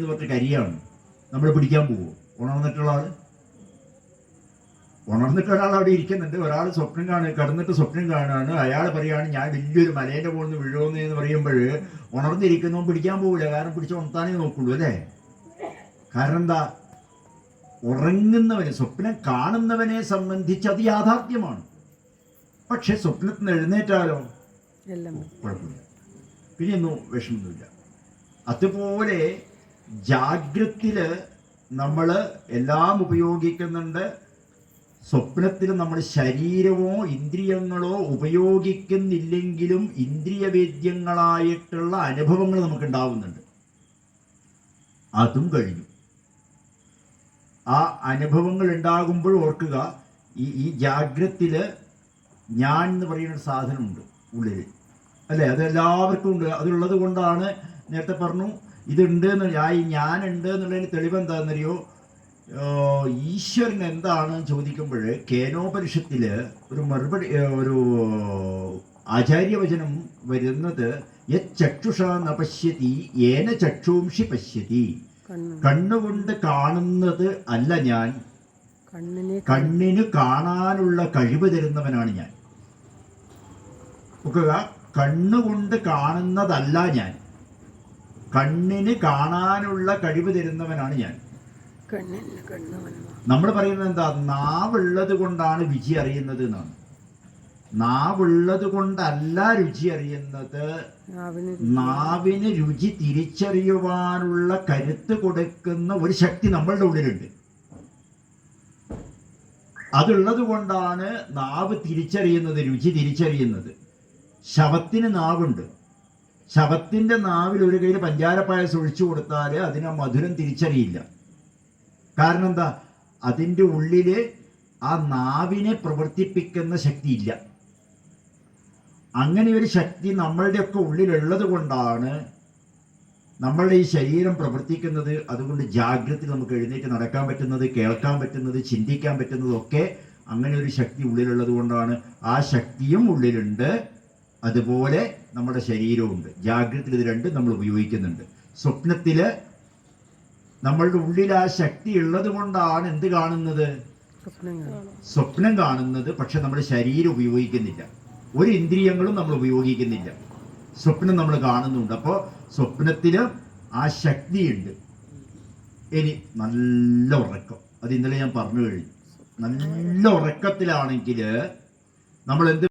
കുറച്ച് കരിയാണ് നമ്മൾ പിടിക്കാൻ പോകും. ഉണർന്നിട്ടുള്ള ഒരാൾ അവിടെ ഇരിക്കുന്നുണ്ട്. ഒരാൾ സ്വപ്നം കിടന്നിട്ട് സ്വപ്നം കാണുകയാണ്. അയാൾ പറയാണ് ഞാൻ വലിയൊരു മലേന്റെ മുകളിൽ നിന്ന് വീഴുമെന്ന് എന്ന് പറയുമ്പോൾ ഉണർന്നിരിക്കുന്നവൻ പിടിക്കാൻ പോകില്ല. കാരണം പിടിച്ച് ഉണർത്താനേ നോക്കുള്ളൂ അല്ലേ? കാരണം എന്താ? ഉറങ്ങുന്നവന്, സ്വപ്നം കാണുന്നവനെ സംബന്ധിച്ച് അത് യാഥാർത്ഥ്യമാണ്. പക്ഷെ സ്വപ്നത്തിൽ നിന്ന് എഴുന്നേറ്റാലോ കുഴപ്പമില്ല, പിന്നെയൊന്നും വിഷമൊന്നുമില്ല. അതുപോലെ ജാഗ്രത്തില് നമ്മൾ എല്ലാം ഉപയോഗിക്കുന്നുണ്ട്. സ്വപ്നത്തിൽ നമ്മൾ ശരീരമോ ഇന്ദ്രിയങ്ങളോ ഉപയോഗിക്കുന്നില്ലെങ്കിലും ഇന്ദ്രിയവേദ്യങ്ങളായിട്ടുള്ള അനുഭവങ്ങൾ നമുക്ക് ഉണ്ടാവുന്നുണ്ട്. അതും കഴിഞ്ഞു. ആ അനുഭവങ്ങൾ ഉണ്ടാകുമ്പോൾ ഓർക്കുക, ഈ ജാഗ്രത്തില് ഞാൻ എന്ന് പറയുന്ന ഒരു സാധനമുണ്ട് ഉള്ളിൽ, അല്ലേ? അത് എല്ലാവർക്കും ഉണ്ട്. അതുള്ളത് കൊണ്ടാണ് നേരത്തെ പറഞ്ഞു ഇതുണ്ട് എന്ന്. ഞാനുണ്ട് എന്നുള്ളതിന് തെളിവ് എന്താണെന്നറിയോ? ഈശ്വരൻ എന്താണ് ചോദിക്കുമ്പോൾ കേനോപനിഷത്തില് ഒരു മറുപടി, ഒരു ആചാര്യവചനം വരുന്നത് യച്ചക്ഷുഷ നപശ്യതി ഏന ചക്ഷുംഷി പശ്യതി. കണ്ണുകൊണ്ട് കാണുന്നത് അല്ല ഞാൻ, കണ്ണിന് കാണാനുള്ള കഴിവ് തരുന്നവനാണ് ഞാൻ. നോക്കുക, കണ്ണുകൊണ്ട് കാണുന്നതല്ല ഞാൻ, കണ്ണിന് കാണാനുള്ള കഴിവ് തരുന്നവനാണ് ഞാൻ. നമ്മൾ പറയുന്നത് എന്താ? നാവുള്ളത് കൊണ്ടാണ് രുചി അറിയുന്നത് എന്നാണ്. നാവുള്ളത് കൊണ്ടല്ല രുചി അറിയുന്നത്. നാവിന് രുചി തിരിച്ചറിയുവാനുള്ള കരുത്ത് കൊടുക്കുന്ന ഒരു ശക്തി നമ്മളുടെ ഉള്ളിലുണ്ട്. അതുള്ളത് കൊണ്ടാണ് നാവ് തിരിച്ചറിയുന്നത്, രുചി തിരിച്ചറിയുന്നത്. ശവത്തിന് നാവുണ്ട്. ശവത്തിന്റെ നാവിൽ ഒരു കയ്യിൽ പഞ്ചാരപ്പായസം ഒഴിച്ചു കൊടുത്താൽ അതിന് മധുരം തിരിച്ചറിയില്ല. കാരണം എന്താ? അതിൻ്റെ ഉള്ളില് ആ നാവിനെ പ്രവർത്തിപ്പിക്കുന്ന ശക്തി ഇല്ല. അങ്ങനെ ഒരു ശക്തി നമ്മളുടെയൊക്കെ ഉള്ളിലുള്ളത് കൊണ്ടാണ് നമ്മളുടെ ഈ ശരീരം പ്രവർത്തിക്കുന്നത്. അതുകൊണ്ട് ജാഗ്രതയിൽ നമുക്ക് എഴുന്നേറ്റ് നടക്കാൻ പറ്റുന്നത്, കേൾക്കാൻ പറ്റുന്നത്, ചിന്തിക്കാൻ പറ്റുന്നതൊക്കെ അങ്ങനെ ഒരു ശക്തി ഉള്ളിലുള്ളത് കൊണ്ടാണ്. ആ ശക്തിയും ഉള്ളിലുണ്ട്, അതുപോലെ നമ്മുടെ ശരീരവും ഉണ്ട്. ജാഗ്രതയിൽ ഇത് രണ്ടും നമ്മൾ ഉപയോഗിക്കുന്നുണ്ട്. സ്വപ്നത്തില് നമ്മളുടെ ഉള്ളിൽ ആ ശക്തി ഉള്ളത് കൊണ്ടാണ് എന്ത് കാണുന്നത്? സ്വപ്നം കാണുന്നത്. പക്ഷെ നമ്മുടെ ശരീരം ഉപയോഗിക്കുന്നില്ല, ഒരു ഇന്ദ്രിയങ്ങളും നമ്മൾ ഉപയോഗിക്കുന്നില്ല. സ്വപ്നം നമ്മൾ കാണുന്നുണ്ട്. അപ്പോൾ സ്വപ്നത്തില് ആ ശക്തിയുണ്ട്. ഇനി നല്ല ഉറക്കം, അത് ഇന്നലെ ഞാൻ പറഞ്ഞു കഴിഞ്ഞു. നല്ല ഉറക്കത്തിലാണെങ്കിൽ നമ്മൾ എന്ത്